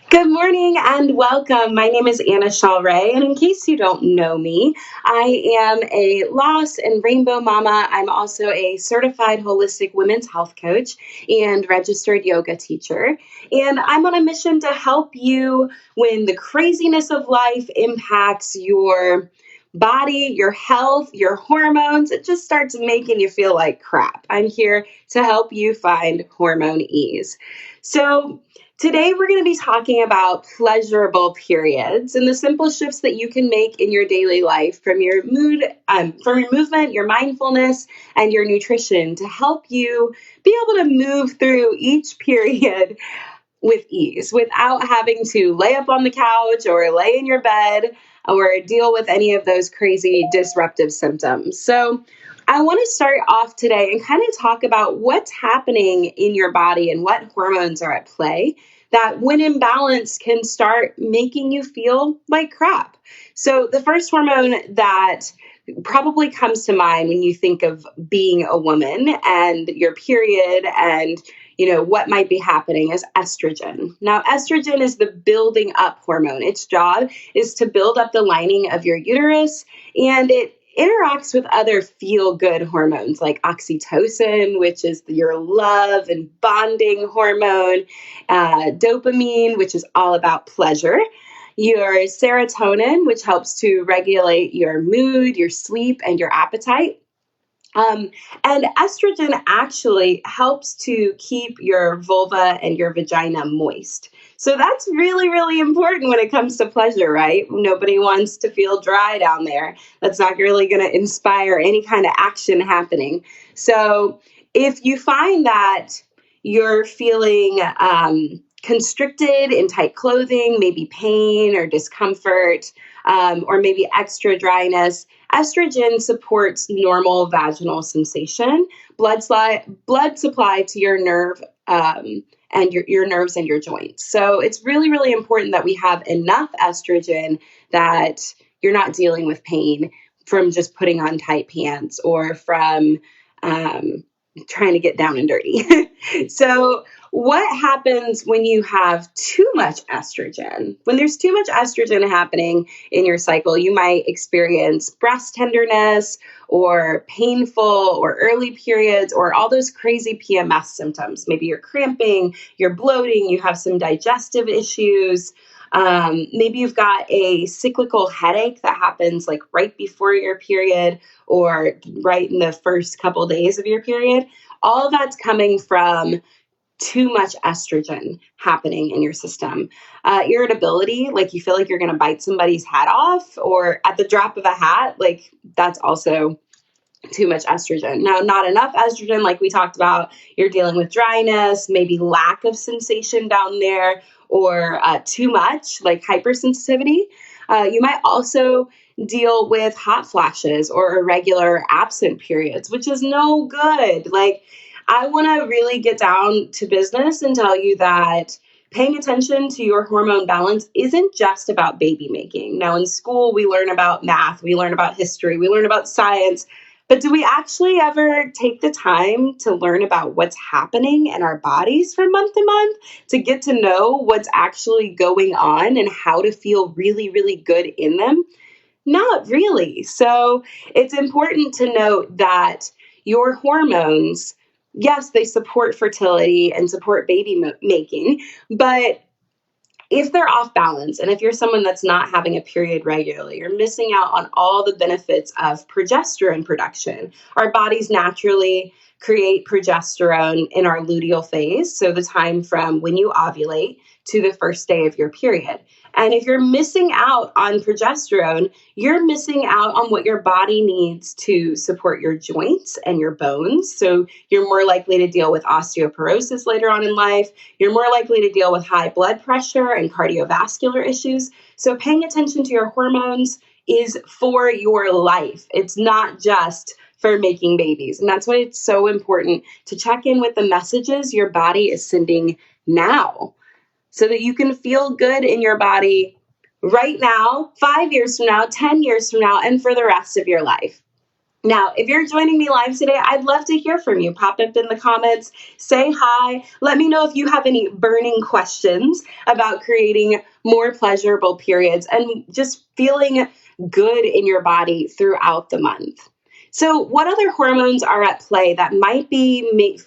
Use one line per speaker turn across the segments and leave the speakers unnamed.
Good morning and welcome. My name is Anna Shalray, and in case you don't know me, I am a loss and rainbow mama. I'm also a certified holistic women's health coach and registered yoga teacher. And I'm on a mission to help you when the craziness of life impacts your body, your health, your hormones. It just starts making you feel like crap. I'm here to help you find hormone ease. So, today, we're going to be talking about pleasurable periods and the simple shifts that you can make in your daily life from your mood, from your movement, your mindfulness, and your nutrition to help you be able to move through each period with ease without having to lay up on the couch or lay in your bed or deal with any of those crazy disruptive symptoms. So, I want to start off today and kind of talk about what's happening in your body and what hormones are at play that, when imbalanced, can start making you feel like crap. So, the first hormone that probably comes to mind when you think of being a woman and your period and what might be happening is estrogen. Now, estrogen is the building up hormone. Its job is to build up the lining of your uterus, and it interacts with other feel good hormones like oxytocin, which is your love and bonding hormone, dopamine, which is all about pleasure, your serotonin, which helps to regulate your mood, your sleep, and your appetite. Um, and estrogen actually helps to keep your vulva and your vagina moist. So that's really, really important when it comes to pleasure, right? Nobody wants to feel dry down there. That's not really going to inspire any kind of action happening. So if you find that you're feeling constricted in tight clothing, maybe pain or discomfort, or maybe extra dryness, estrogen supports normal vaginal sensation, blood supply to your nerve, and your nerves and your joints. So it's really, really important that we have enough estrogen that you're not dealing with pain from just putting on tight pants or from trying to get down and dirty. So what happens when you have too much estrogen? When there's too much estrogen happening in your cycle, you might experience breast tenderness or painful or early periods or all those crazy PMS symptoms. Maybe you're cramping, you're bloating, you have some digestive issues. Maybe you've got a cyclical headache that happens like right before your period or right in the first couple days of your period. All that's coming from too much estrogen happening in your system. Irritability, like you feel like you're going to bite somebody's hat off, or at the drop of a hat, like that's also too much estrogen. Now, not enough estrogen, like we talked about, you're dealing with dryness, maybe lack of sensation down there, or too much, like hypersensitivity. You might also deal with hot flashes or irregular absent periods, which is no good. Like, I want to really get down to business and tell you that paying attention to your hormone balance isn't just about baby making. Now, in school, we learn about math, we learn about history, we learn about science, but do we actually ever take the time to learn about what's happening in our bodies from month to month, to get to know what's actually going on and how to feel really, really good in them? Not really. So it's important to note that your hormones, yes, they support fertility and support baby making, but if they're off balance and if you're someone that's not having a period regularly, you're missing out on all the benefits of progesterone production. Our bodies naturally create progesterone in our luteal phase, so the time from when you ovulate to the first day of your period. And if you're missing out on progesterone, you're missing out on what your body needs to support your joints and your bones. So you're more likely to deal with osteoporosis later on in life. You're more likely to deal with high blood pressure and cardiovascular issues. So paying attention to your hormones is for your life. It's not just for making babies. And that's why it's so important to check in with the messages your body is sending now, so that you can feel good in your body right now, 5 years from now, 10 years from now, and for the rest of your life. Now, if you're joining me live today, I'd love to hear from you. Pop up in the comments, say hi. Let me know if you have any burning questions about creating more pleasurable periods and just feeling good in your body throughout the month. So, what other hormones are at play that might be making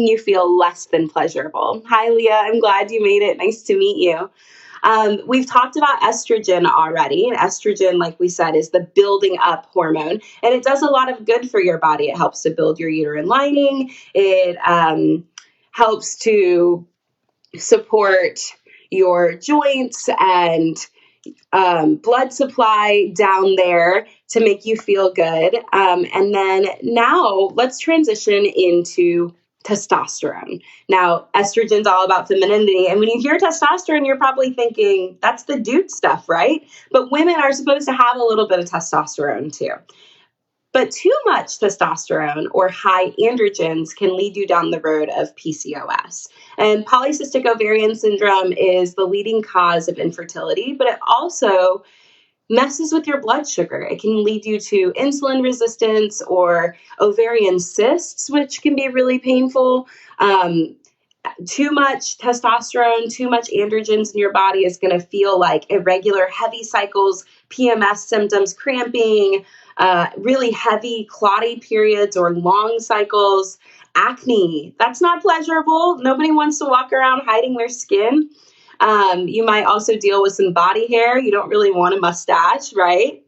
you feel less than pleasurable? Hi, Leah. I'm glad you made it. Nice to meet you. We've talked about estrogen already, and estrogen, like we said, is the building up hormone, and it does a lot of good for your body. It helps to build your uterine lining. It helps to support your joints and blood supply down there to make you feel good. And then now let's transition into testosterone. Now, estrogen's all about femininity. And when you hear testosterone, you're probably thinking that's the dude stuff, right? But women are supposed to have a little bit of testosterone too. But too much testosterone or high androgens can lead you down the road of PCOS. And polycystic ovarian syndrome is the leading cause of infertility, but it also messes with your blood sugar. It can lead you to insulin resistance or ovarian cysts, which can be really painful. Too much testosterone, too much androgens in your body is going to feel like irregular, heavy cycles, PMS symptoms, cramping, really heavy, clotty periods or long cycles, acne. That's not pleasurable. Nobody wants to walk around hiding their skin. You might also deal with some body hair. You don't really want a mustache, right?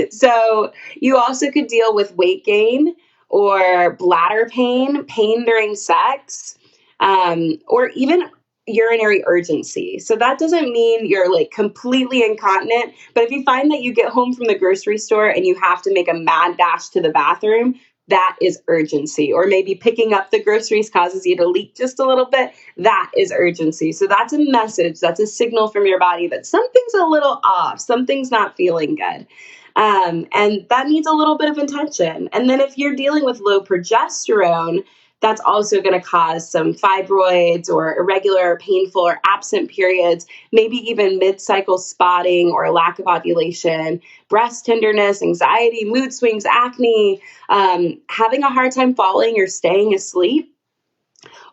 So you also could deal with weight gain or bladder pain, pain during sex, or even urinary urgency. So that doesn't mean you're like completely incontinent, but if you find that you get home from the grocery store and you have to make a mad dash to the bathroom, that is urgency. Or maybe picking up the groceries causes you to leak just a little bit, that is urgency. So that's a message, that's a signal from your body that something's a little off, something's not feeling good. And that needs a little bit of attention. And then if you're dealing with low progesterone, that's also going to cause some fibroids or irregular, painful, or absent periods, maybe even mid-cycle spotting or lack of ovulation, breast tenderness, anxiety, mood swings, acne, having a hard time falling or staying asleep,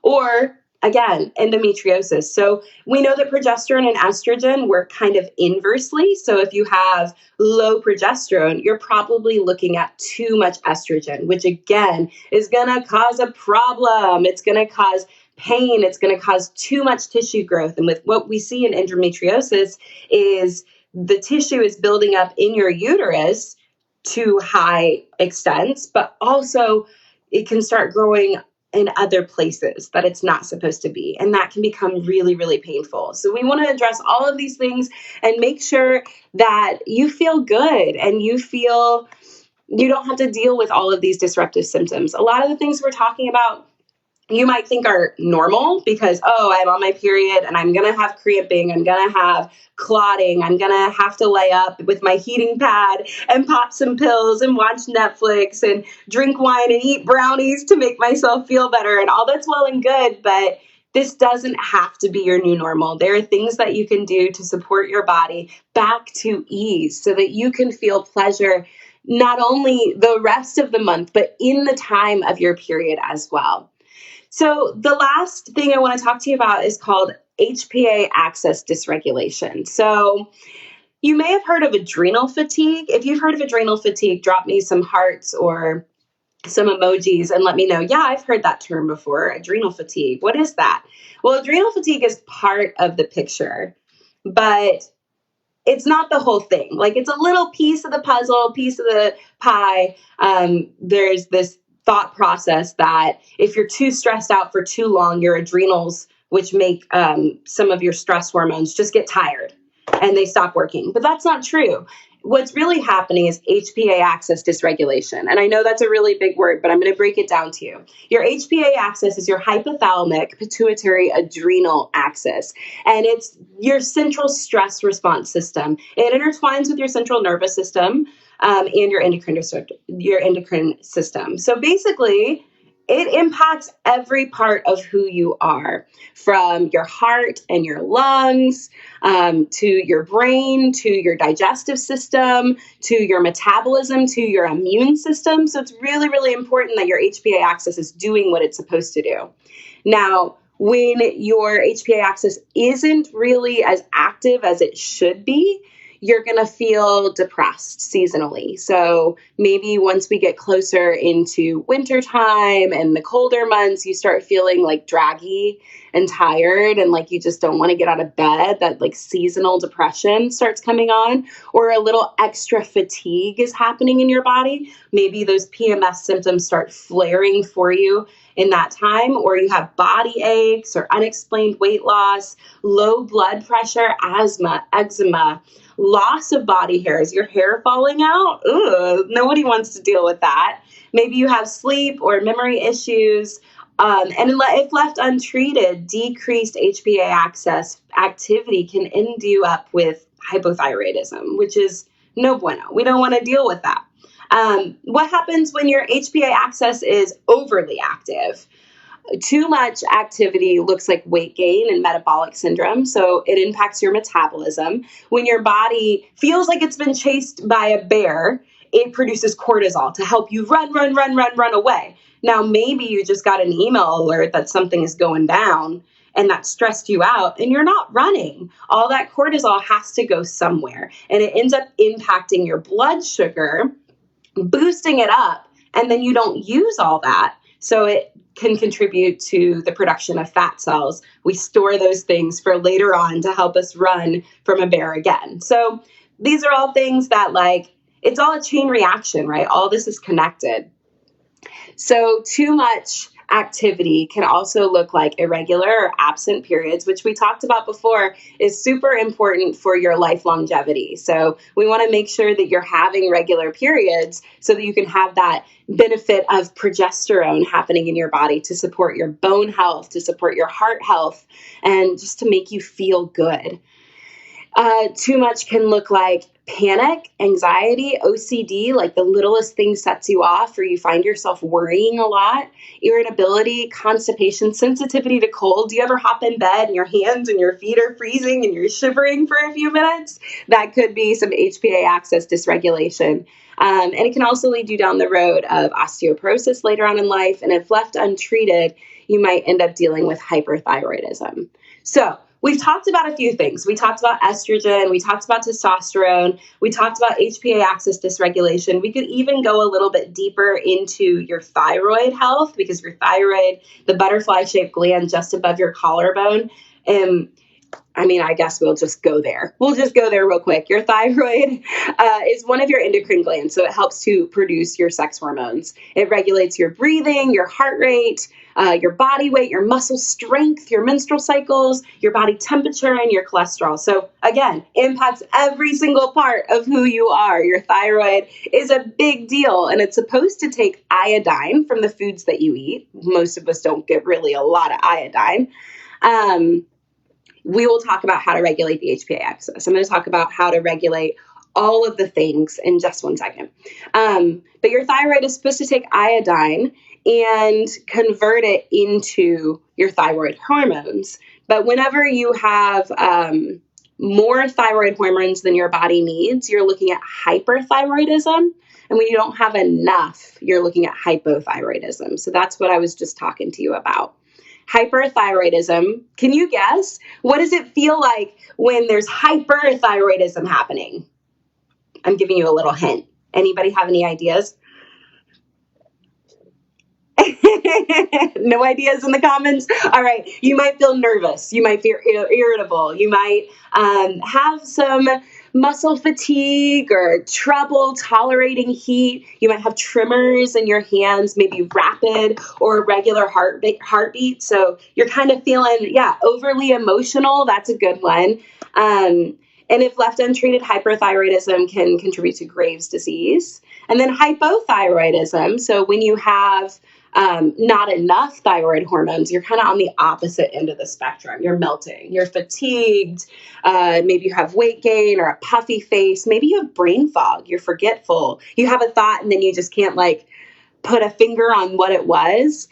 or again, endometriosis. So we know that progesterone and estrogen work kind of inversely. So if you have low progesterone, you're probably looking at too much estrogen, which again is going to cause a problem. It's going to cause pain. It's going to cause too much tissue growth. And with what we see in endometriosis is the tissue is building up in your uterus to high extents, but also it can start growing in other places that it's not supposed to be. And that can become really, really painful. So we want to address all of these things and make sure that you feel good and you feel you don't have to deal with all of these disruptive symptoms. A lot of the things we're talking about you might think are normal because, oh, I'm on my period and I'm going to have cramping, I'm going to have clotting, I'm going to have to lay up with my heating pad and pop some pills and watch Netflix and drink wine and eat brownies to make myself feel better. And all that's well and good, but this doesn't have to be your new normal. There are things that you can do to support your body back to ease so that you can feel pleasure not only the rest of the month, but in the time of your period as well. So the last thing I want to talk to you about is called HPA axis dysregulation. So you may have heard of adrenal fatigue. If you've heard of adrenal fatigue, drop me some hearts or some emojis and let me know, yeah, I've heard that term before, adrenal fatigue. What is that? Well, adrenal fatigue is part of the picture, but it's not the whole thing. Like it's a little piece of the puzzle, piece of the pie. There's this thought process that if you're too stressed out for too long, your adrenals, which make some of your stress hormones, just get tired and they stop working. But that's not true. What's really happening is HPA axis dysregulation. And I know that's a really big word, but I'm going to break it down to you. Your HPA axis is your hypothalamic pituitary adrenal axis, and it's your central stress response system. It intertwines with your central nervous system and your endocrine system. So basically, It impacts every part of who you are, from your heart and your lungs, to your brain, to your digestive system, to your metabolism, to your immune system. So it's really, really important that your HPA axis is doing what it's supposed to do. Now, when your HPA axis isn't really as active as it should be, you're going to feel depressed seasonally. So maybe once we get closer into wintertime and the colder months, you start feeling like draggy and tired and like you just don't want to get out of bed. That like seasonal depression starts coming on, or a little extra fatigue is happening in your body. Maybe those PMS symptoms start flaring for you in that time, or you have body aches or unexplained weight loss, low blood pressure, asthma, eczema, loss of body hair. Is your hair falling out? Ugh, nobody wants to deal with that. Maybe you have sleep or memory issues. And if left untreated, decreased HPA axis activity can end you up with hypothyroidism, which is no bueno. We don't want to deal with that. What happens when your HPA axis is overly active? Too much activity looks like weight gain and metabolic syndrome, so it impacts your metabolism. When your body feels like it's been chased by a bear, it produces cortisol to help you run away. Now, maybe you just got an email alert that something is going down and that stressed you out and you're not running. All that cortisol has to go somewhere, and it ends up impacting your blood sugar, boosting it up, and then you don't use all that. So it can contribute to the production of fat cells. We store those things for later on to help us run from a bear again. So these are all things that, like, it's all a chain reaction, right? All this is connected. So too much activity can also look like irregular or absent periods, which we talked about before is super important for your life longevity. So we want to make sure that you're having regular periods so that you can have that benefit of progesterone happening in your body to support your bone health, to support your heart health, and just to make you feel good. Too much can look like panic, anxiety, OCD, like the littlest thing sets you off, or you find yourself worrying a lot, irritability, constipation, sensitivity to cold. Do you ever hop in bed and your hands and your feet are freezing and you're shivering for a few minutes? That could be some HPA axis dysregulation. And it can also lead you down the road of osteoporosis later on in life. And if left untreated, you might end up dealing with hyperthyroidism. So we've talked about a few things. We talked about estrogen. We talked about testosterone. We talked about HPA axis dysregulation. We could even go a little bit deeper into your thyroid health, because your thyroid, the butterfly-shaped gland just above your collarbone, I guess we'll just go there. We'll just go there real quick. Your thyroid is one of your endocrine glands, so it helps to produce your sex hormones. It regulates your breathing, your heart rate, your body weight, your muscle strength, your menstrual cycles, your body temperature, and your cholesterol. So again, impacts every single part of who you are. Your thyroid is a big deal, and it's supposed to take iodine from the foods that you eat. Most of us don't get really a lot of iodine. We will talk about how to regulate the HPA axis. I'm going to talk about how to regulate all of the things in just one second. But your thyroid is supposed to take iodine and convert it into your thyroid hormones. But whenever you have more thyroid hormones than your body needs, you're looking at hyperthyroidism. And when you don't have enough, you're looking at hypothyroidism. So that's what I was just talking to you about. Hyperthyroidism. Can you guess? What does it feel like when there's hyperthyroidism happening? I'm giving you a little hint. Anybody have any ideas? No ideas in the comments? All right. You might feel nervous. You might feel irritable. You might have some muscle fatigue or trouble tolerating heat. You might have tremors in your hands, maybe rapid or irregular heartbeat. So you're kind of feeling, overly emotional. That's a good one. And if left untreated, hyperthyroidism can contribute to Graves' disease. And then hypothyroidism. So when you have not enough thyroid hormones, you're kind of on the opposite end of the spectrum. You're melting, you're fatigued, maybe you have weight gain or a puffy face, maybe you have brain fog, you're forgetful, you have a thought and then you just can't put a finger on what it was.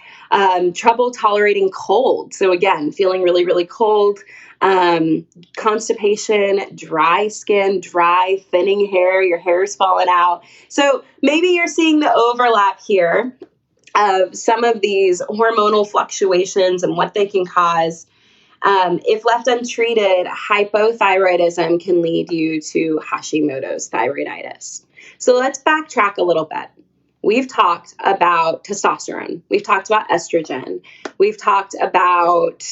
Trouble tolerating cold. So again, feeling really, really cold, constipation, dry skin, dry, thinning hair, your hair's falling out. So maybe you're seeing the overlap here of some of these hormonal fluctuations and what they can cause. If left untreated, hypothyroidism can lead you to Hashimoto's thyroiditis. So let's backtrack a little bit. We've talked about testosterone. We've talked about estrogen. We've talked about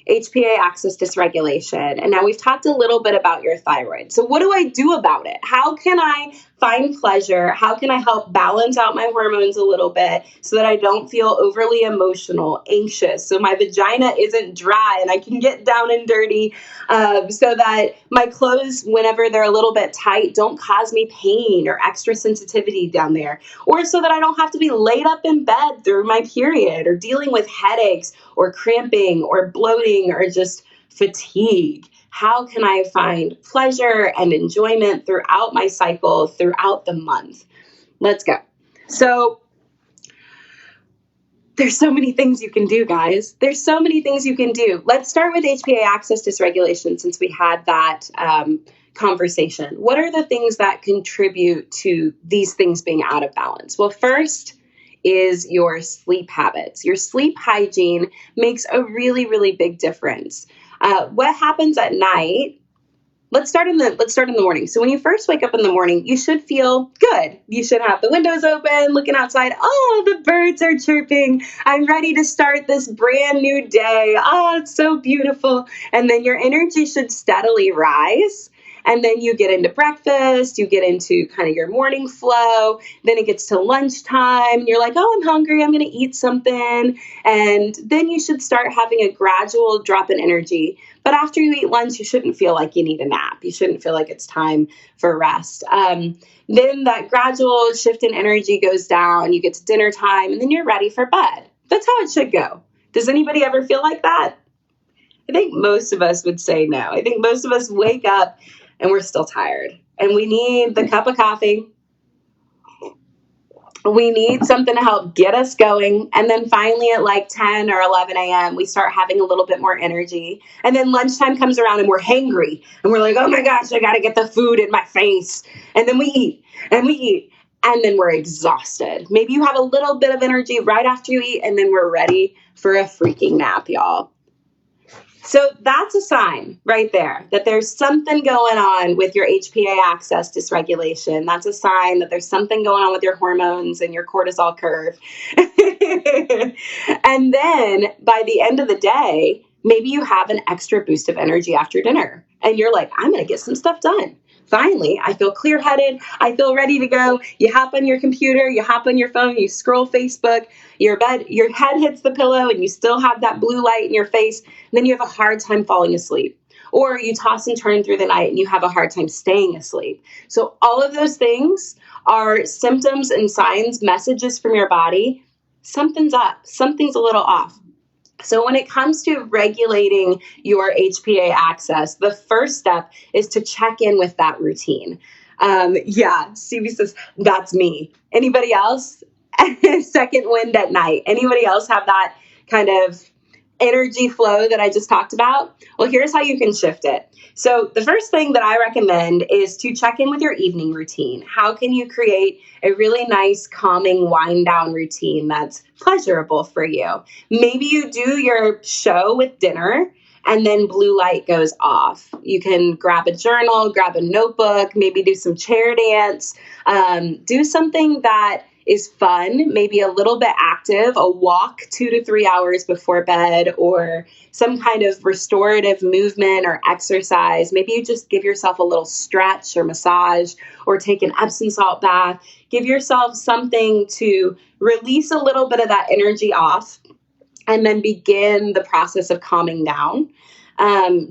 HPA axis dysregulation. And now we've talked a little bit about your thyroid. So what do I do about it? How can I find pleasure? How can I help balance out my hormones a little bit so that I don't feel overly emotional, anxious, so my vagina isn't dry and I can get down and dirty, so that my clothes, whenever they're a little bit tight, don't cause me pain or extra sensitivity down there, or so that I don't have to be laid up in bed through my period or dealing with headaches or cramping or bloating or just fatigue. How can I find pleasure and enjoyment throughout my cycle, throughout the month? Let's go. So there's so many things you can do, guys. There's so many things you can do. Let's start with HPA axis dysregulation since we had that conversation. What are the things that contribute to these things being out of balance? Well, first is your sleep habits. Your sleep hygiene makes a really, really big difference. What happens at night? Let's start in the morning. So when you first wake up in the morning, you should feel good. You should have the windows open, looking outside. Oh, the birds are chirping. I'm ready to start this brand new day. Oh, it's so beautiful. And then your energy should steadily rise. And then you get into breakfast, you get into kind of your morning flow. Then it gets to lunchtime. And you're like, oh, I'm hungry. I'm going to eat something. And then you should start having a gradual drop in energy. But after you eat lunch, you shouldn't feel like you need a nap. You shouldn't feel like it's time for rest. Then that gradual shift in energy goes down. You get to dinner time, and then you're ready for bed. That's how it should go. Does anybody ever feel like that? I think most of us would say no. I think most of us wake up and we're still tired. And we need the cup of coffee. We need something to help get us going. And then finally at like 10 or 11 a.m., we start having a little bit more energy. And then lunchtime comes around and we're hangry. And we're like, oh my gosh, I got to get the food in my face. And then we eat and we eat. And then we're exhausted. Maybe you have a little bit of energy right after you eat. And then we're ready for a freaking nap, y'all. So that's a sign right there that there's something going on with your HPA axis dysregulation. That's a sign that there's something going on with your hormones and your cortisol curve. And then by the end of the day, maybe you have an extra boost of energy after dinner and you're like, I'm going to get some stuff done. Finally, I feel clear-headed. I feel ready to go. You hop on your computer, you hop on your phone, you scroll Facebook, your head hits the pillow and you still have that blue light in your face. And then you have a hard time falling asleep. Or you toss and turn through the night and you have a hard time staying asleep. So all of those things are symptoms and signs, messages from your body. Something's up. Something's a little off. So when it comes to regulating your HPA axis, the first step is to check in with that routine. Stevie says, that's me. Anybody else? Second wind at night. Anybody else have that kind of energy flow that I just talked about? Well, here's how you can shift it. So the first thing that I recommend is to check in with your evening routine. How can you create a really nice, calming wind down routine that's pleasurable for you? Maybe you do your show with dinner and then blue light goes off. You can grab a journal, grab a notebook, maybe do some chair dance, do something that is fun, maybe a little bit active, a walk 2 to 3 hours before bed, or some kind of restorative movement or exercise. Maybe you just give yourself a little stretch or massage or take an Epsom salt bath. Give yourself something to release a little bit of that energy off and then begin the process of calming down.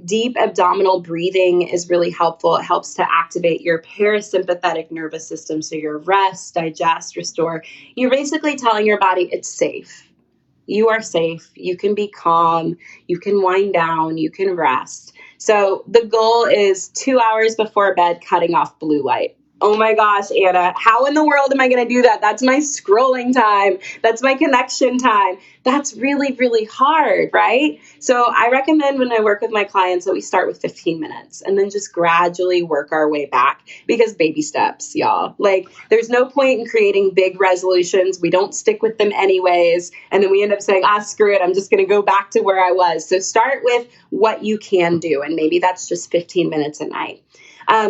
Deep abdominal breathing is really helpful. It helps to activate your parasympathetic nervous system. So your rest, digest, restore. You're basically telling your body it's safe. You are safe. You can be calm. You can wind down. You can rest. So the goal is 2 hours before bed, cutting off blue light. Oh my gosh, Anna, how in the world am I going to do that? That's my scrolling time. That's my connection time. That's really, really hard, right? So I recommend when I work with my clients that we start with 15 minutes and then just gradually work our way back, because baby steps, y'all. Like, there's no point in creating big resolutions. We don't stick with them anyways. And then we end up saying, screw it. I'm just going to go back to where I was. So start with what you can do. And maybe that's just 15 minutes at night.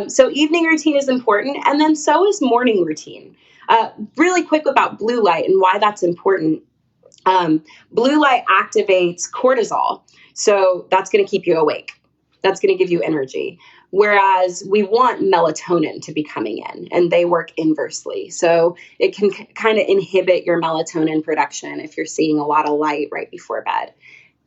So evening routine is important, and then so is morning routine. Really quick about blue light and why that's important. Blue light activates cortisol, so that's going to keep you awake. That's going to give you energy. Whereas we want melatonin to be coming in, and they work inversely. So it can kind of inhibit your melatonin production if you're seeing a lot of light right before bed.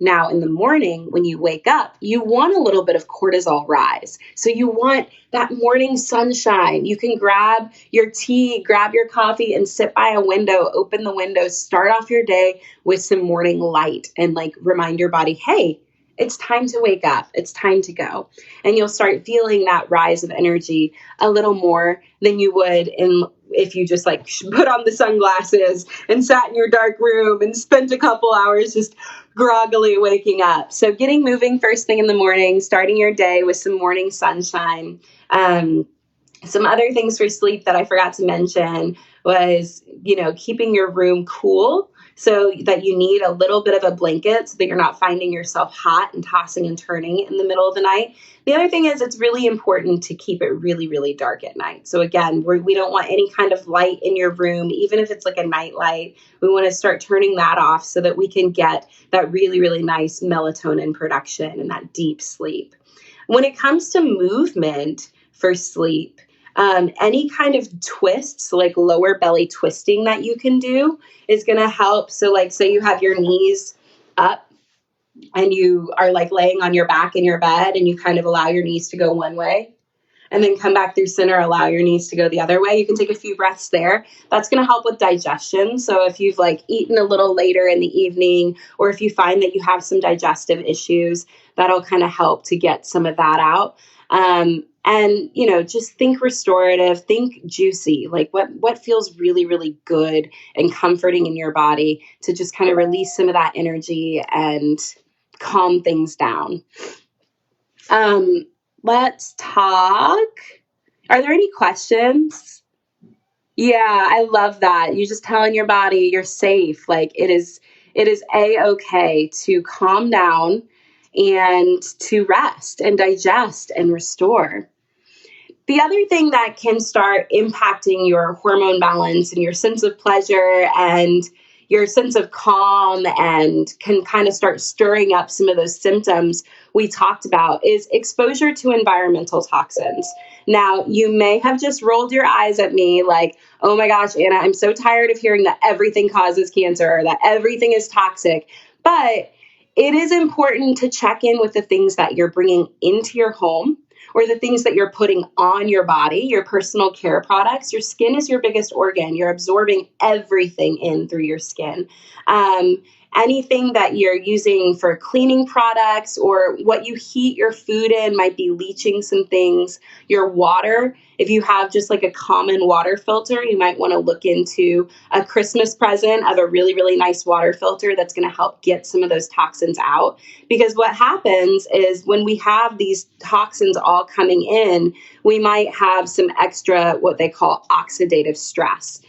Now, in the morning, when you wake up, you want a little bit of cortisol rise. So you want that morning sunshine. You can grab your tea, grab your coffee, and sit by a window, open the window, start off your day with some morning light, and like remind your body, hey, it's time to wake up. It's time to go. And you'll start feeling that rise of energy a little more than you would if you just like put on the sunglasses and sat in your dark room and spent a couple hours just groggily waking up. So getting moving first thing in the morning, starting your day with some morning sunshine. Some other things for sleep that I forgot to mention was, keeping your room cool, so that you need a little bit of a blanket so that you're not finding yourself hot and tossing and turning in the middle of the night. The other thing is it's really important to keep it really, really dark at night. So again, we don't want any kind of light in your room, even if it's like a night light. We want to start turning that off so that we can get that really, really nice melatonin production and that deep sleep. When it comes to movement for sleep, any kind of twists, like lower belly twisting that you can do is going to help. So like, say you have your knees up and you are like laying on your back in your bed, and you kind of allow your knees to go one way and then come back through center, allow your knees to go the other way. You can take a few breaths there. That's going to help with digestion. So if you've like eaten a little later in the evening, or if you find that you have some digestive issues, that'll kind of help to get some of that out. And, just think restorative, think juicy, like what feels really, really good and comforting in your body to just kind of release some of that energy and calm things down. Let's talk. Are there any questions? Yeah, I love that. You just telling your body you're safe. Like it is a-okay to calm down and to rest and digest and restore. The other thing that can start impacting your hormone balance and your sense of pleasure and your sense of calm, and can kind of start stirring up some of those symptoms we talked about, is exposure to environmental toxins. Now, you may have just rolled your eyes at me like, oh my gosh, Anna, I'm so tired of hearing that everything causes cancer or that everything is toxic. But it is important to check in with the things that you're bringing into your home, or the things that you're putting on your body, your personal care products. Your skin is your biggest organ. You're absorbing everything in through your skin. Anything that you're using for cleaning products, or what you heat your food in, might be leaching some things. Your water, if you have just like a common water filter, you might want to look into a Christmas present of a really, really nice water filter that's going to help get some of those toxins out. Because what happens is when we have these toxins all coming in, we might have some extra, what they call oxidative stress.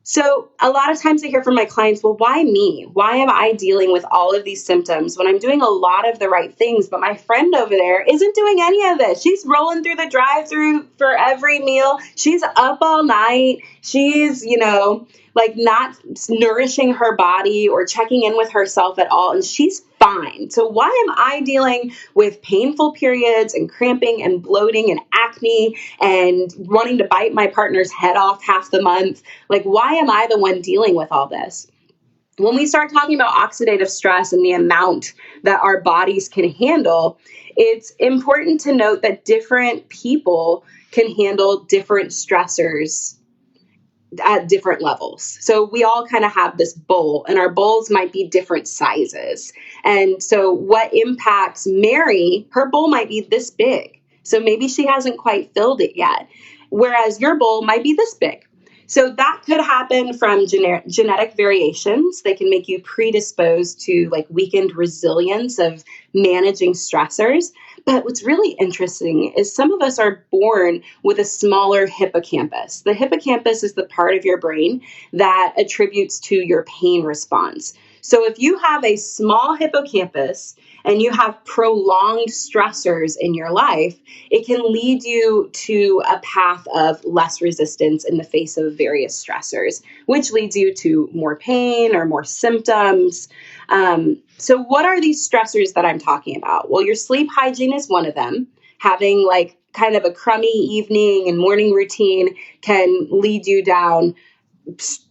So a lot of times I hear from my clients, well, why me? Why am I dealing with all of these symptoms when I'm doing a lot of the right things, but my friend over there isn't doing any of this? She's rolling through the drive-through for every meal. She's up all night. She's, like not nourishing her body or checking in with herself at all. And she's fine. So why am I dealing with painful periods and cramping and bloating and acne and wanting to bite my partner's head off half the month? Like, why am I the one dealing with all this? When we start talking about oxidative stress and the amount that our bodies can handle, it's important to note that different people can handle different stressors at different levels. So we all kind of have this bowl, and our bowls might be different sizes. And so what impacts Mary, her bowl might be this big. So maybe she hasn't quite filled it yet. whereas your bowl might be this big. So that could happen from genetic variations. They can make you predisposed to like weakened resilience of managing stressors. But what's really interesting is some of us are born with a smaller hippocampus. The hippocampus is the part of your brain that attributes to your pain response. So if you have a small hippocampus and you have prolonged stressors in your life, it can lead you to a path of less resistance in the face of various stressors, which leads you to more pain or more symptoms. So what are these stressors that I'm talking about? Well, your sleep hygiene is one of them. Having like kind of a crummy evening and morning routine can lead you down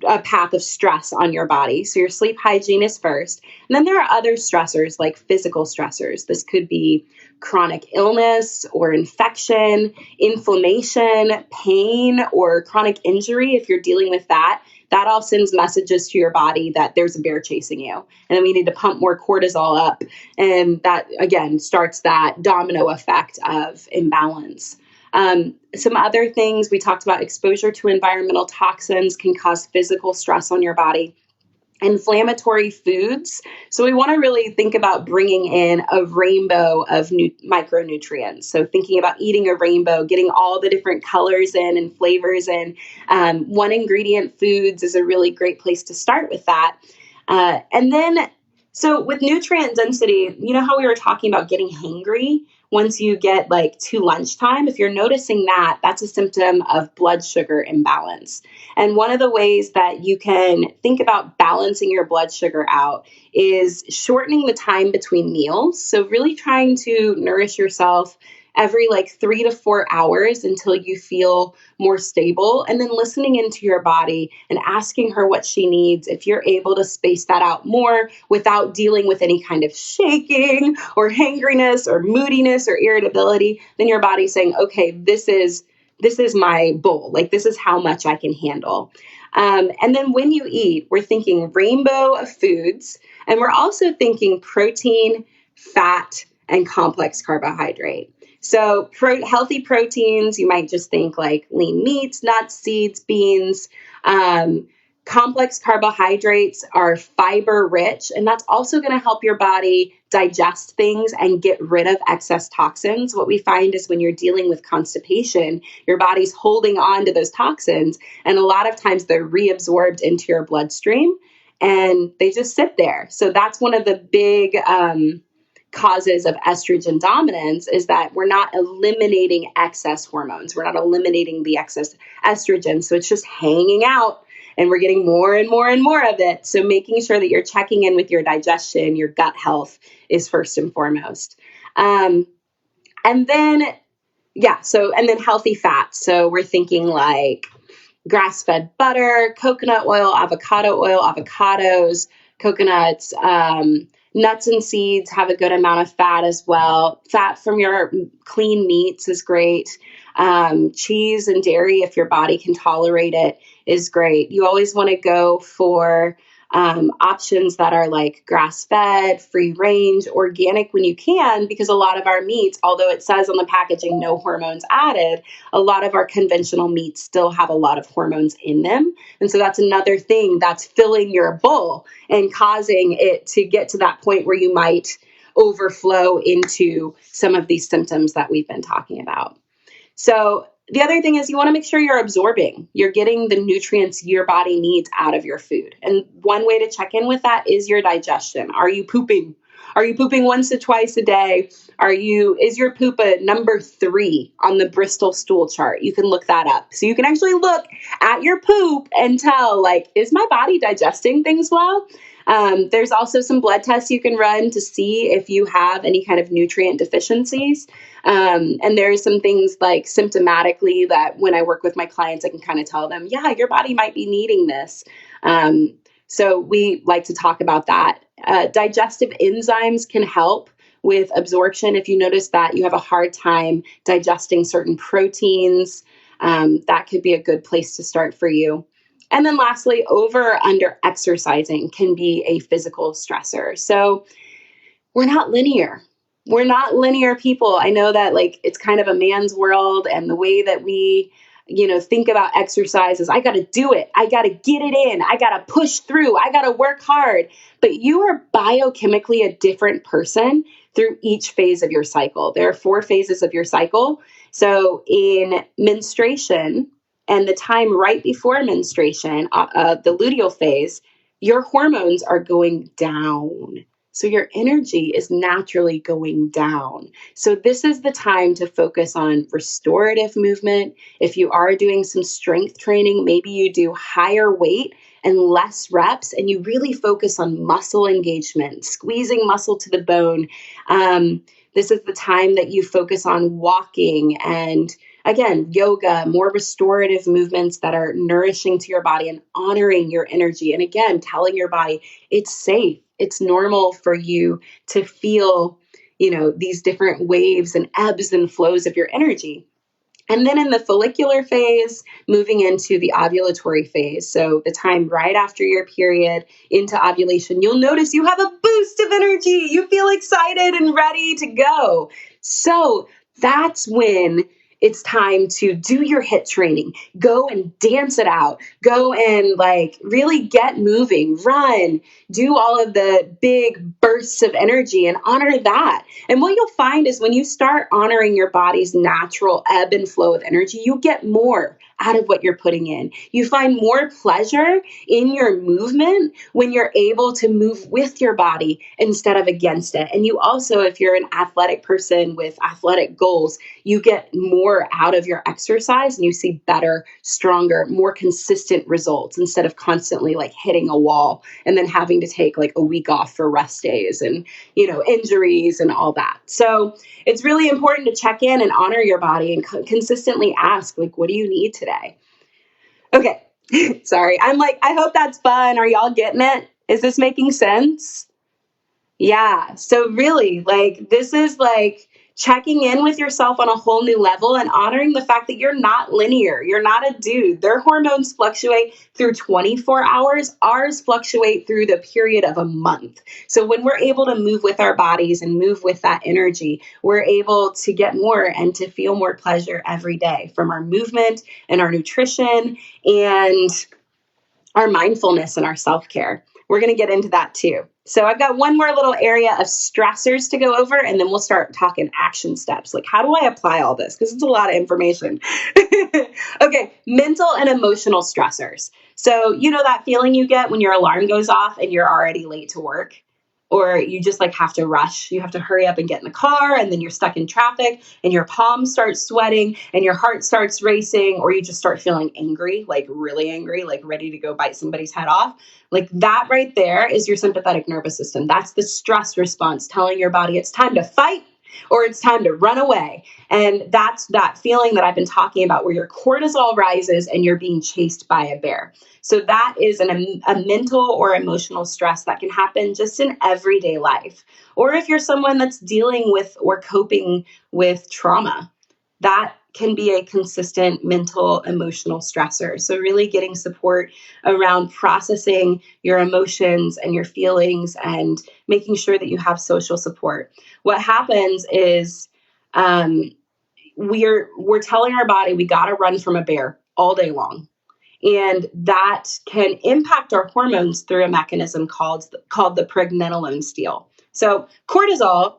a path of stress on your body. So your sleep hygiene is first. And then there are other stressors like physical stressors. This could be chronic illness or infection, inflammation, pain, or chronic injury. If you're dealing with that, that all sends messages to your body that there's a bear chasing you. And then we need to pump more cortisol up. And that, again, starts that domino effect of imbalance. Some other things we talked about: exposure to environmental toxins can cause physical stress on your body. Inflammatory foods. So we want to really think about bringing in a rainbow of micronutrients. So thinking about eating a rainbow, getting all the different colors in and flavors in. One ingredient foods is a really great place to start with that. And then, so with nutrient density, you know how we were talking about getting hangry once you get like to lunchtime? If you're noticing that, that's a symptom of blood sugar imbalance. And one of the ways that you can think about balancing your blood sugar out is shortening the time between meals. So really trying to nourish yourself every like 3 to 4 hours until you feel more stable, and then listening into your body and asking her what she needs. If you're able to space that out more without dealing with any kind of shaking or hangriness or moodiness or irritability, then your body's saying, okay, this is my bowl. Like, this is how much I can handle. And then when you eat, we're thinking rainbow of foods, and we're also thinking protein, fat, and complex carbohydrate. So healthy proteins, you might just think like lean meats, nuts, seeds, beans. Complex carbohydrates are fiber rich, and that's also going to help your body digest things and get rid of excess toxins. What we find is when you're dealing with constipation, your body's holding on to those toxins, and a lot of times they're reabsorbed into your bloodstream and they just sit there. So that's one of the big causes of estrogen dominance, is that we're not eliminating excess hormones. We're not eliminating the excess estrogen. So it's just hanging out and we're getting more and more and more of it. So making sure that you're checking in with your digestion, your gut health is first and foremost. And then healthy fats. So we're thinking like grass-fed butter, coconut oil, avocados, coconuts, nuts and seeds have a good amount of fat as well. Fat from your clean meats is great. Cheese and dairy, if your body can tolerate it, is great. You always want to go for options that are like grass-fed, free range, organic when you can, because a lot of our meats, although it says on the packaging no hormones added, a lot of our conventional meats still have a lot of hormones in them. And so that's another thing that's filling your bowl and causing it to get to that point where you might overflow into some of these symptoms that we've been talking about. So the other thing is you want to make sure you're absorbing, you're getting the nutrients your body needs out of your food. And one way to check in with that is your digestion. Are you pooping? Are you pooping once to twice a day? Is your poop a number 3 on the Bristol stool chart? You can look that up. So you can actually look at your poop and tell, like, is my body digesting things well? There's also some blood tests you can run to see if you have any kind of nutrient deficiencies. And there's some things like symptomatically that when I work with my clients, I can kind of tell them, yeah, your body might be needing this. So we like to talk about that. Digestive enzymes can help with absorption. If you notice that you have a hard time digesting certain proteins, that could be a good place to start for you. And then lastly, over or under exercising can be a physical stressor. So we're not linear. We're not linear people. I know that like it's kind of a man's world, and the way that we think about exercise as I got to do it. I got to get it in. I got to push through. I got to work hard. But you are biochemically a different person through each phase of your cycle. There are 4 phases of your cycle. So in menstruation and the time right before menstruation, the luteal phase, your hormones are going down. So your energy is naturally going down. So this is the time to focus on restorative movement. If you are doing some strength training, maybe you do higher weight and less reps, and you really focus on muscle engagement, squeezing muscle to the bone. This is the time that you focus on walking and, again, yoga, more restorative movements that are nourishing to your body and honoring your energy. And again, telling your body it's safe. It's normal for you to feel, these different waves and ebbs and flows of your energy. And then in the follicular phase, moving into the ovulatory phase, so the time right after your period into ovulation, you'll notice you have a boost of energy. You feel excited and ready to go. So that's when it's time to do your HIIT training. Go and dance it out. Go and really get moving, run, do all of the big bursts of energy and honor that. And what you'll find is when you start honoring your body's natural ebb and flow of energy, you get more out of what you're putting in. You find more pleasure in your movement when you're able to move with your body instead of against it. And you also, if you're an athletic person with athletic goals, you get more out of your exercise and you see better, stronger, more consistent results instead of constantly hitting a wall and then having to take a week off for rest days and, injuries and all that. So it's really important to check in and honor your body and consistently ask, what do you need today? Okay. Sorry. I hope that's fun. Are y'all getting it? Is this making sense? Yeah. So really, this is checking in with yourself on a whole new level and honoring the fact that you're not linear. You're not a dude. Their hormones fluctuate through 24 hours. Ours fluctuate through the period of a month. So when we're able to move with our bodies and move with that energy, we're able to get more and to feel more pleasure every day from our movement and our nutrition and our mindfulness and our self-care. We're going to get into that too. So I've got one more little area of stressors to go over, and then we'll start talking action steps. How do I apply all this? Because it's a lot of information. Okay, mental and emotional stressors. So that feeling you get when your alarm goes off and you're already late to work, or you just have to rush. You have to hurry up and get in the car, and then you're stuck in traffic and your palms start sweating and your heart starts racing, or you just start feeling angry, really angry, ready to go bite somebody's head off. That right there is your sympathetic nervous system. That's the stress response telling your body it's time to fight or it's time to run away. And that's that feeling that I've been talking about where your cortisol rises and you're being chased by a bear. So that is a mental or emotional stress that can happen just in everyday life. Or if you're someone that's dealing with or coping with trauma, that can be a consistent mental, emotional stressor. So really getting support around processing your emotions and your feelings and making sure that you have social support. What happens is we're telling our body we got to run from a bear all day long. And that can impact our hormones through a mechanism called the pregnenolone steal. So cholesterol.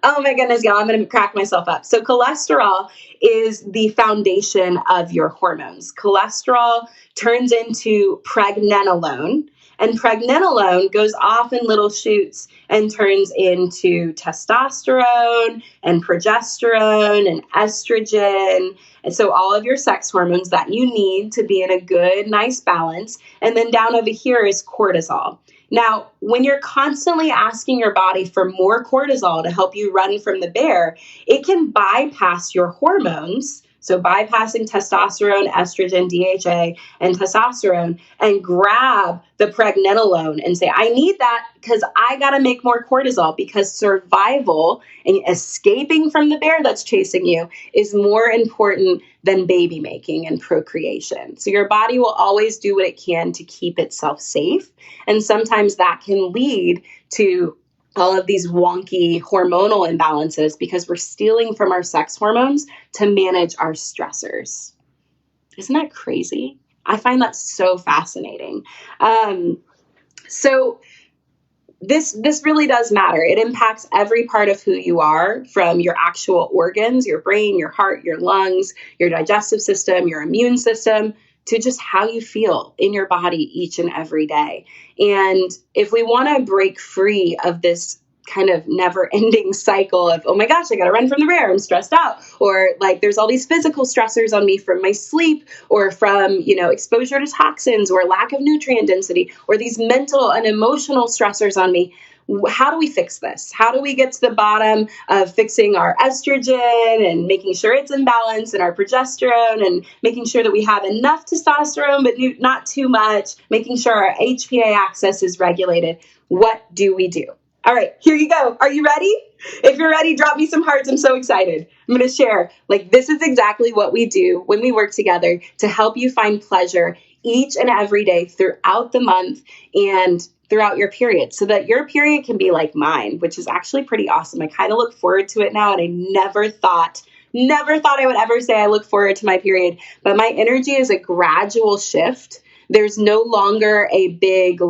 Oh my goodness, y'all, I'm going to crack myself up. So cholesterol is the foundation of your hormones. Cholesterol turns into pregnenolone, and pregnenolone goes off in little shoots and turns into testosterone and progesterone and estrogen. And so all of your sex hormones that you need to be in a good, nice balance. And then down over here is cortisol. Now, when you're constantly asking your body for more cortisol to help you run from the bear, it can bypass your hormones. So bypassing testosterone, estrogen, DHA, and testosterone, and grab the pregnenolone and say, I need that because I got to make more cortisol, because survival and escaping from the bear that's chasing you is more important than baby making and procreation. So your body will always do what it can to keep itself safe. And sometimes that can lead to all of these wonky hormonal imbalances because we're stealing from our sex hormones to manage our stressors. Isn't that crazy? I find that so fascinating. So this really does matter. It impacts every part of who you are, from your actual organs, your brain, your heart, your lungs, your digestive system, your immune system, to just how you feel in your body each and every day. And if we want to break free of this kind of never ending cycle of, oh my gosh, I got to run from the rear, I'm stressed out, or like there's all these physical stressors on me from my sleep or from, exposure to toxins or lack of nutrient density, or these mental and emotional stressors on me. How do we fix this? How do we get to the bottom of fixing our estrogen and making sure it's in balance, and our progesterone, and making sure that we have enough testosterone but not too much, making sure our HPA axis is regulated? What do we do? All right, here you go. Are you ready? If you're ready, drop me some hearts. I'm so excited. I'm going to share, this is exactly what we do when we work together to help you find pleasure each and every day throughout the month and throughout your period, so that your period can be like mine, which is actually pretty awesome. I kind of look forward to it now, and I never thought I would ever say I look forward to my period, but my energy is a gradual shift. There's no longer a big,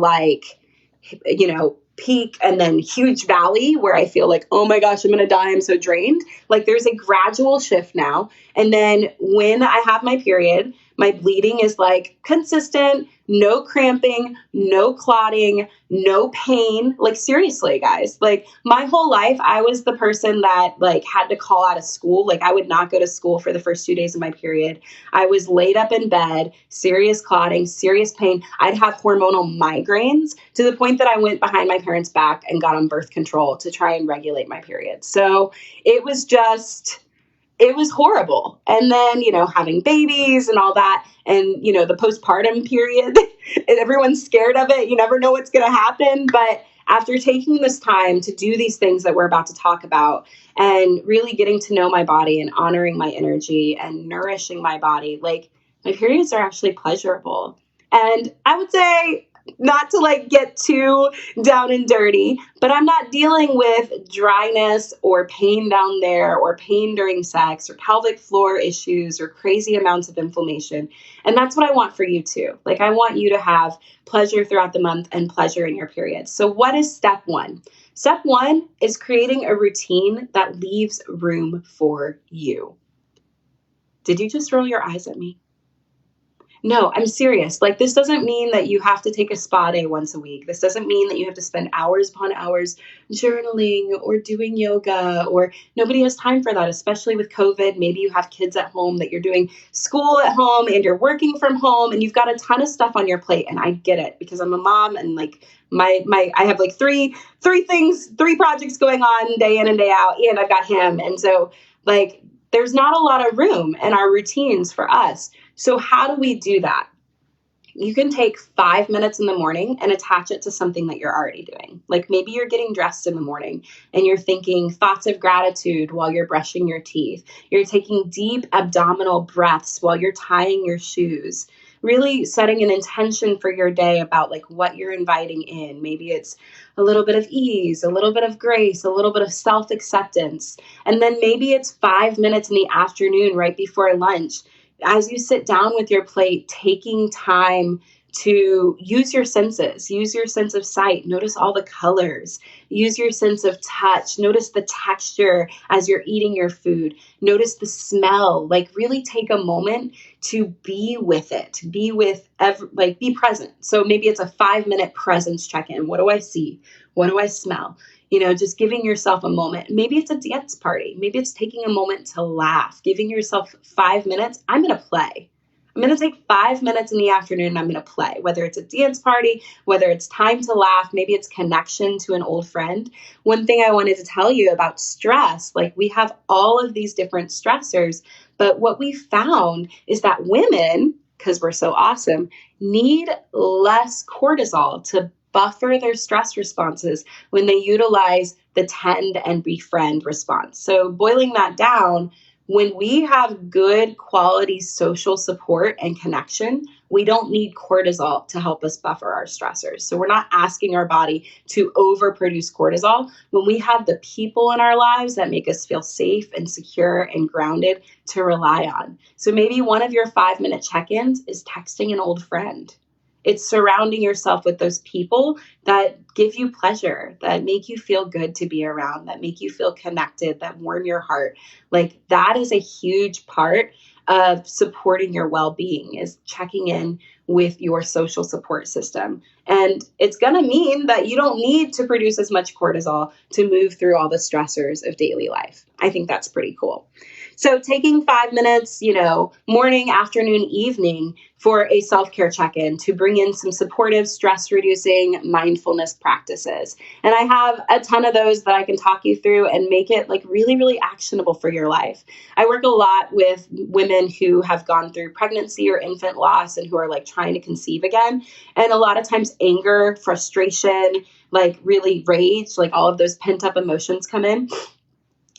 peak and then huge valley where I feel like, oh my gosh, I'm going to die, I'm so drained. There's a gradual shift now. And then when I have my period, my bleeding is consistent, no cramping, no clotting, no pain. Seriously, guys, my whole life, I was the person that had to call out of school. I would not go to school for the first 2 days of my period. I was laid up in bed, serious clotting, serious pain. I'd have hormonal migraines to the point that I went behind my parents' back and got on birth control to try and regulate my period. So it was horrible. And then, having babies and all that, and, the postpartum period, everyone's scared of it. You never know what's going to happen. But after taking this time to do these things that we're about to talk about, and really getting to know my body and honoring my energy and nourishing my body, my periods are actually pleasurable. And I would say, not to get too down and dirty, but I'm not dealing with dryness or pain down there or pain during sex or pelvic floor issues or crazy amounts of inflammation. And that's what I want for you too. I want you to have pleasure throughout the month and pleasure in your period. So what is step one? Step one is creating a routine that leaves room for you. Did you just roll your eyes at me? No, I'm serious. This doesn't mean that you have to take a spa day once a week. This doesn't mean that you have to spend hours upon hours journaling or doing yoga, or nobody has time for that, especially with COVID. Maybe you have kids at home, that you're doing school at home and you're working from home and you've got a ton of stuff on your plate. And I get it, because I'm a mom, and I have three projects going on day in and day out, and I've got him. And so there's not a lot of room in our routines for us. So how do we do that? You can take 5 minutes in the morning and attach it to something that you're already doing. Maybe you're getting dressed in the morning and you're thinking thoughts of gratitude while you're brushing your teeth. You're taking deep abdominal breaths while you're tying your shoes. Really setting an intention for your day about what you're inviting in. Maybe it's a little bit of ease, a little bit of grace, a little bit of self-acceptance. And then maybe it's 5 minutes in the afternoon right before lunch, as you sit down with your plate, taking time to use your senses, use your sense of sight, notice all the colors, use your sense of touch, notice the texture as you're eating your food, notice the smell, really take a moment to be with it, be present. So maybe it's a 5-minute presence check-in. What do I see? What do I smell? Just giving yourself a moment. Maybe it's a dance party. Maybe it's taking a moment to laugh, giving yourself 5 minutes. I'm going to play. I'm going to take 5 minutes in the afternoon and I'm going to play, whether it's a dance party, whether it's time to laugh, maybe it's connection to an old friend. One thing I wanted to tell you about stress, we have all of these different stressors, but what we found is that women, because we're so awesome, need less cortisol to buffer their stress responses when they utilize the tend and befriend response. So boiling that down, When we have good quality social support and connection, we don't need cortisol to help us buffer our stressors. So we're not asking our body to overproduce cortisol. When we have the people in our lives that make us feel safe and secure and grounded to rely on. So maybe one of your 5-minute check-ins is texting an old friend. It's surrounding yourself with those people that give you pleasure, that make you feel good to be around, that make you feel connected, that warm your heart. Like that is a huge part of supporting your well-being, is checking in with your social support system. And it's going to mean that you don't need to produce as much cortisol to move through all the stressors of daily life. I think that's pretty cool. So taking 5 minutes, morning, afternoon, evening for a self-care check-in to bring in some supportive, stress-reducing mindfulness practices. And I have a ton of those that I can talk you through and make it like really, really actionable for your life. I work a lot with women who have gone through pregnancy or infant loss and who are like trying to conceive again. And a lot of times anger, frustration, like really rage, like all of those pent up emotions come in.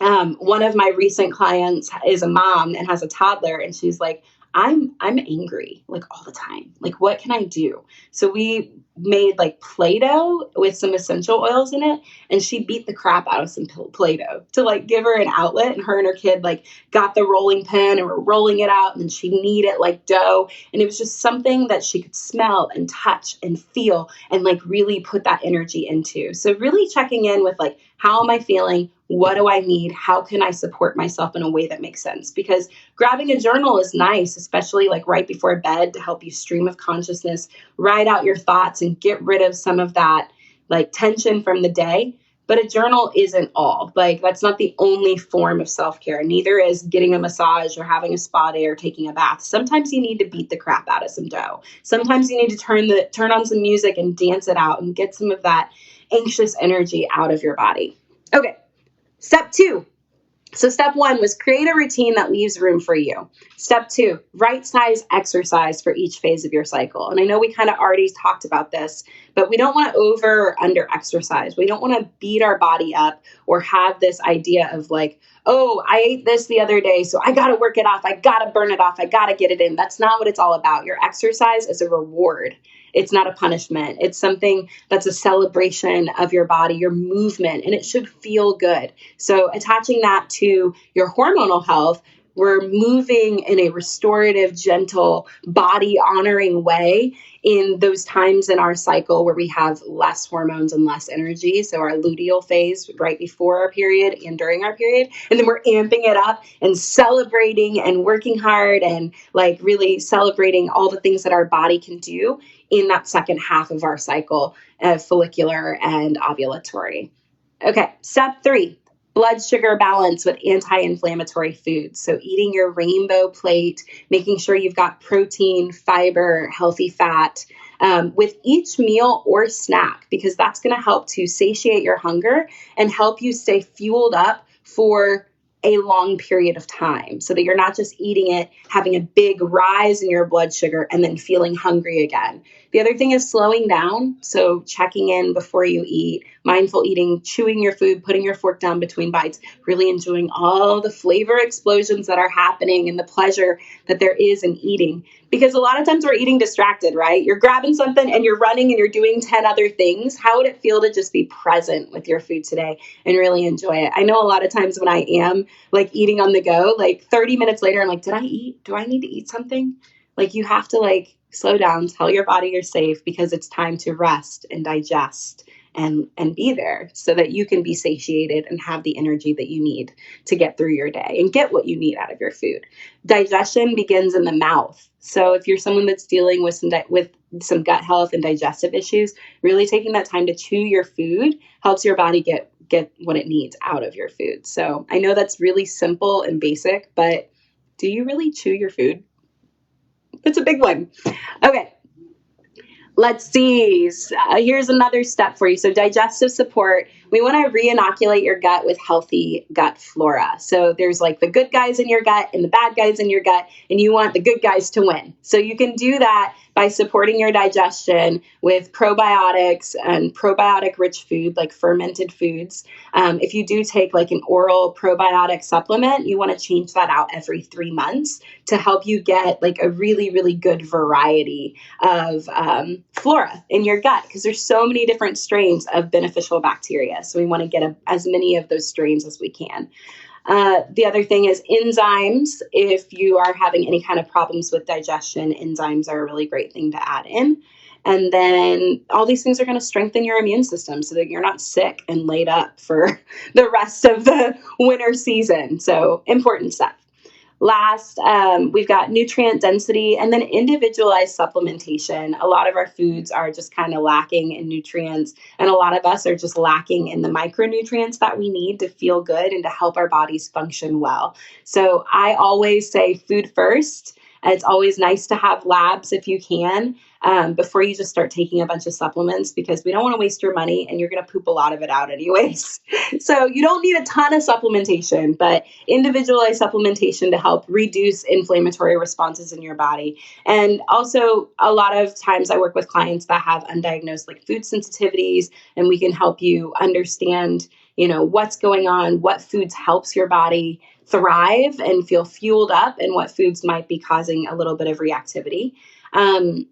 One of my recent clients is a mom and has a toddler, and she's like, I'm angry like all the time. Like, what can I do? So we made like Play-Doh with some essential oils in it, and she beat the crap out of some Play-Doh to like give her an outlet. And her and her kid like got the rolling pin and were rolling it out, and then she knead it like dough. And it was just something that she could smell and touch and feel and like really put that energy into. So really checking in with like, how am I feeling? What do I need? How can I support myself in a way that makes sense? Because grabbing a journal is nice, especially like right before bed, to help you stream of consciousness, write out your thoughts and get rid of some of that like tension from the day. But a journal isn't all. Like that's not the only form of self-care. Neither is getting a massage or having a spa day or taking a bath. Sometimes you need to beat the crap out of some dough. Sometimes you need to turn on some music and dance it out and get some of that anxious energy out of your body. Okay. Step 2. So step 1 was create a routine that leaves room for you. Step 2, right size exercise for each phase of your cycle. And I know we kind of already talked about this, but we don't want to over or under exercise. We don't want to beat our body up or have this idea of like, oh, I ate this the other day, so I got to work it off. I got to burn it off. I got to get it in. That's not what it's all about. Your exercise is a reward. It's not a punishment. It's something that's a celebration of your body, your movement, and it should feel good. So attaching that to your hormonal health, we're moving in a restorative, gentle, body honoring way in those times in our cycle where we have less hormones and less energy. So our luteal phase right before our period and during our period. And then we're amping it up and celebrating and working hard and like really celebrating all the things that our body can do in that second half of our cycle, follicular and ovulatory. Okay, step 3. Blood sugar balance with anti-inflammatory foods. So eating your rainbow plate, making sure you've got protein, fiber, healthy fat with each meal or snack, because that's going to help to satiate your hunger and help you stay fueled up for a long period of time so that you're not just eating it, having a big rise in your blood sugar and then feeling hungry again. The other thing is slowing down. So checking in before you eat, mindful eating, chewing your food, putting your fork down between bites, really enjoying all the flavor explosions that are happening and the pleasure that there is in eating. Because a lot of times we're eating distracted, right? You're grabbing something and you're running and you're doing 10 other things. How would it feel to just be present with your food today and really enjoy it? I know a lot of times when I am like eating on the go, like 30 minutes later, I'm like, did I eat? Do I need to eat something? Like you have to like slow down, tell your body you're safe because it's time to rest and digest and be there so that you can be satiated and have the energy that you need to get through your day and get what you need out of your food. Digestion begins in the mouth. So if you're someone that's dealing with some gut health and digestive issues, really taking that time to chew your food helps your body get what it needs out of your food. So I know that's really simple and basic, but do you really chew your food? It's a big one. Okay. Let's see. Here's another step for you. So, digestive support. We want to re-inoculate your gut with healthy gut flora. So, there's like the good guys in your gut and the bad guys in your gut, and you want the good guys to win. So, you can do that by supporting your digestion with probiotics and probiotic rich food, like fermented foods. If you do take like an oral probiotic supplement, you want to change that out every 3 months to help you get like a really, really good variety of flora in your gut, because there's so many different strains of beneficial bacteria. So we want to get as many of those strains as we can. The other thing is enzymes. If you are having any kind of problems with digestion, enzymes are a really great thing to add in. And then all these things are going to strengthen your immune system so that you're not sick and laid up for the rest of the winter season. So important stuff. Last, we've got nutrient density and then individualized supplementation. A lot of our foods are just kind of lacking in nutrients, and a lot of us are just lacking in the micronutrients that we need to feel good and to help our bodies function well. So I always say food first. It's always nice to have labs if you can, before you just start taking a bunch of supplements, because we don't want to waste your money and you're going to poop a lot of it out anyways. So you don't need a ton of supplementation, but individualized supplementation to help reduce inflammatory responses in your body. And also, a lot of times I work with clients that have undiagnosed like food sensitivities, and we can help you understand, what's going on, what foods helps your body thrive and feel fueled up, and what foods might be causing a little bit of reactivity. And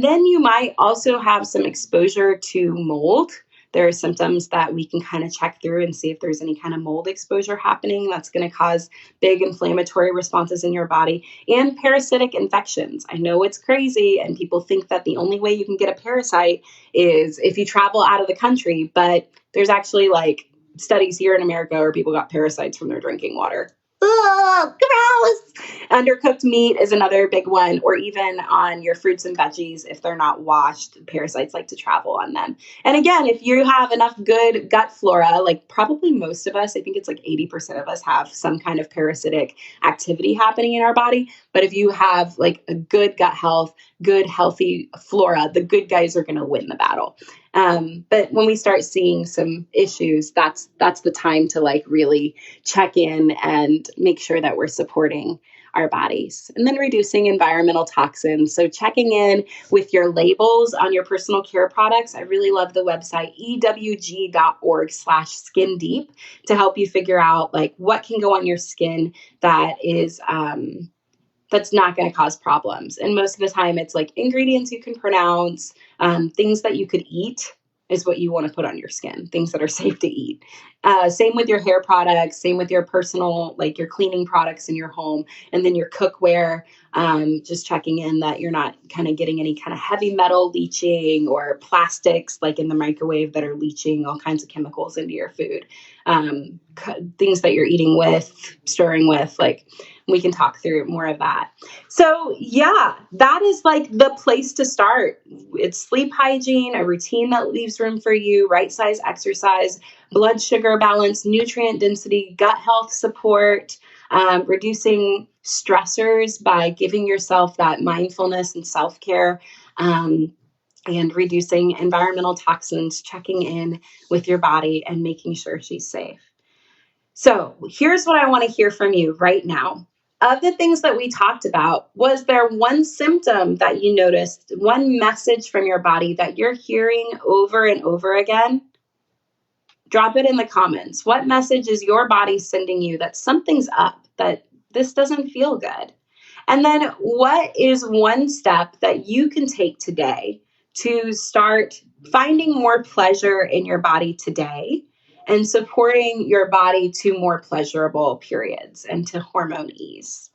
then you might also have some exposure to mold. There are symptoms that we can kind of check through and see if there's any kind of mold exposure happening that's going to cause big inflammatory responses in your body, and parasitic infections. I know it's crazy, and people think that the only way you can get a parasite is if you travel out of the country, but there's actually like studies here in America where people got parasites from their drinking water. Ugh, gross. Undercooked meat is another big one, or even on your fruits and veggies. If they're not washed, parasites like to travel on them. And again, if you have enough good gut flora, like probably most of us, I think it's like 80% of us have some kind of parasitic activity happening in our body. But if you have like a good gut health, good healthy flora, the good guys are going to win the battle. But when we start seeing some issues, that's the time to like really check in and make sure that we're supporting our bodies. And then reducing environmental toxins. So checking in with your labels on your personal care products. I really love the website ewg.org/skin deep to help you figure out like what can go on your skin that is that's not going to cause problems. And most of the time it's like ingredients you can pronounce, things that you could eat is what you want to put on your skin, things that are safe to eat. Same with your hair products, same with your personal, like your cleaning products in your home, and then your cookware, just checking in that you're not kind of getting any kind of heavy metal leaching or plastics like in the microwave that are leaching all kinds of chemicals into your food. Things that you're eating with, stirring with, like we can talk through more of that. So yeah, that is like the place to start. It's sleep hygiene, a routine that leaves room for you, right size exercise, blood sugar balance, nutrient density, gut health support, reducing stressors by giving yourself that mindfulness and self-care, and reducing environmental toxins, checking in with your body and making sure she's safe. So here's what I want to hear from you right now. Of the things that we talked about, was there one symptom that you noticed, one message from your body that you're hearing over and over again? Drop it in the comments. What message is your body sending you that something's up, that this doesn't feel good? And then what is one step that you can take today to start finding more pleasure in your body today and supporting your body to more pleasurable periods and to hormone ease?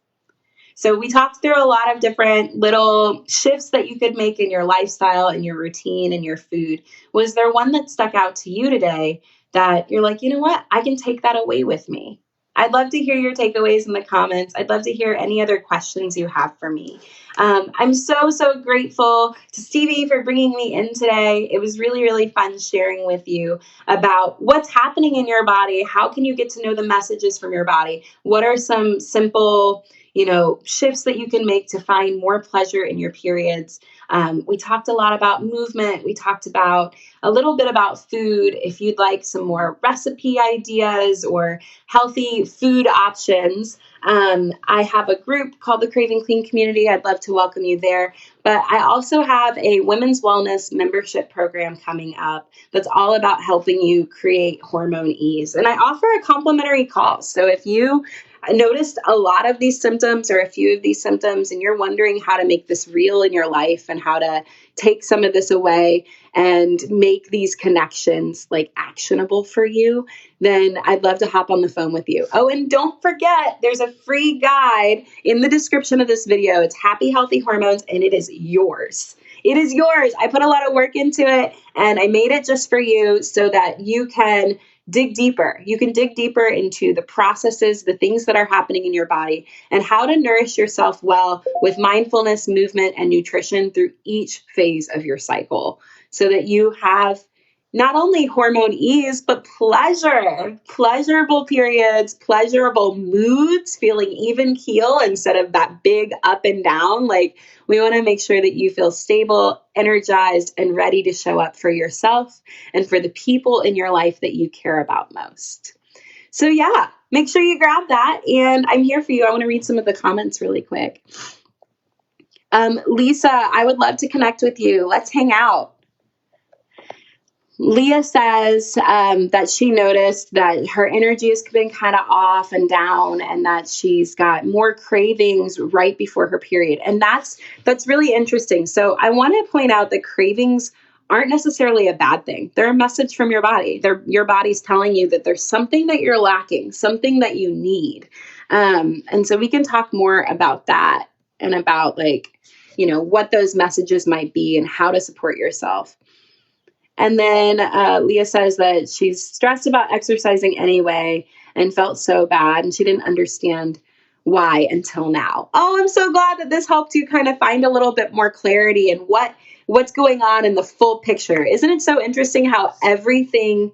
So we talked through a lot of different little shifts that you could make in your lifestyle and your routine and your food. Was there one that stuck out to you today that you're like, you know what, I can take that away with me? I'd love to hear your takeaways in the comments. I'd love to hear any other questions you have for me. I'm so, so grateful to Stevie for bringing me in today. It was really, really fun sharing with you about what's happening in your body. How can you get to know the messages from your body? What are some simple, shifts that you can make to find more pleasure in your periods. We talked a lot about movement. We talked about a little bit about food. If you'd like some more recipe ideas or healthy food options, I have a group called the Craving Clean Community. I'd love to welcome you there. But I also have a women's wellness membership program coming up that's all about helping you create hormone ease. And I offer a complimentary call. So if you noticed a lot of these symptoms or a few of these symptoms and you're wondering how to make this real in your life and how to take some of this away and make these connections like actionable for you, then I'd love to hop on the phone with you. Oh, and don't forget, there's a free guide in the description of this video. It's Happy Healthy Hormones, and it is yours. It is yours. I put a lot of work into it, and I made it just for you so that you can dig deeper. You can dig deeper into the processes, the things that are happening in your body, and how to nourish yourself well with mindfulness, movement, and nutrition through each phase of your cycle so that you have not only hormone ease, but pleasure, pleasurable periods, pleasurable moods, feeling even keel instead of that big up and down. Like, we want to make sure that you feel stable, energized, and ready to show up for yourself and for the people in your life that you care about most. So yeah, make sure you grab that. And I'm here for you. I want to read some of the comments really quick. Lisa, I would love to connect with you. Let's hang out. Leah says that she noticed that her energy has been kind of off and down and that she's got more cravings right before her period. And that's really interesting. So I want to point out that cravings aren't necessarily a bad thing. They're a message from your body. Your body's telling you that there's something that you're lacking, something that you need. And so we can talk more about that and about what those messages might be and how to support yourself. And then Leah says that she's stressed about exercising anyway and felt so bad, and she didn't understand why until now. Oh, I'm so glad that this helped you kind of find a little bit more clarity in what's going on in the full picture. Isn't it so interesting how everything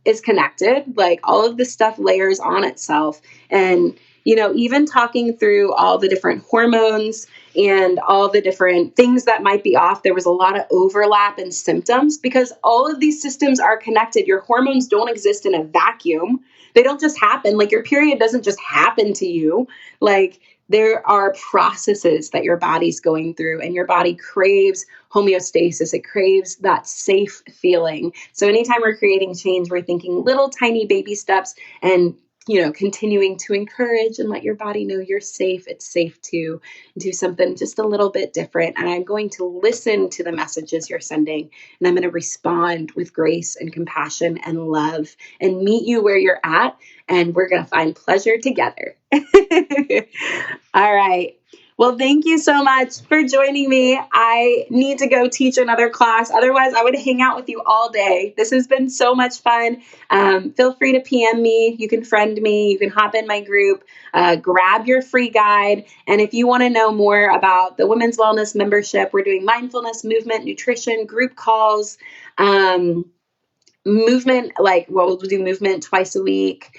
is connected? Like, all of this stuff layers on itself. And even talking through all the different hormones and all the different things that might be off, there was a lot of overlap in symptoms because all of these systems are connected. Your hormones don't exist in a vacuum. They don't just happen. Like, your period doesn't just happen to you. Like, there are processes that your body's going through, and your body craves homeostasis. It craves that safe feeling. So anytime we're creating change, we're thinking little tiny baby steps and continuing to encourage and let your body know you're safe. It's safe to do something just a little bit different. And I'm going to listen to the messages you're sending, and I'm going to respond with grace and compassion and love and meet you where you're at. And we're going to find pleasure together. All right. Well, thank you so much for joining me. I need to go teach another class. Otherwise, I would hang out with you all day. This has been so much fun. Feel free to PM me. You can friend me. You can hop in my group. Grab your free guide. And if you want to know more about the Women's Wellness membership, we're doing mindfulness, movement, nutrition, group calls, movement, we'll do movement twice a week.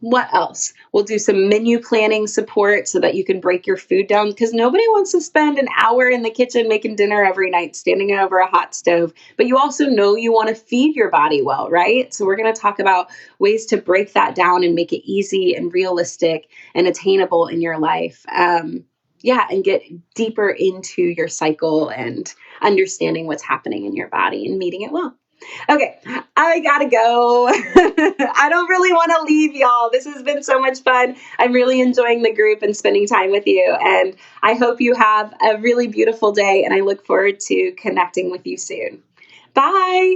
What else? We'll do some menu planning support so that you can break your food down, because nobody wants to spend an hour in the kitchen making dinner every night, standing over a hot stove. But you also know you want to feed your body well, right? So we're going to talk about ways to break that down and make it easy and realistic and attainable in your life. And get deeper into your cycle and understanding what's happening in your body and meeting it well. Okay, I gotta go. I don't really want to leave, y'all. This has been so much fun. I'm really enjoying the group and spending time with you. And I hope you have a really beautiful day. And I look forward to connecting with you soon. Bye.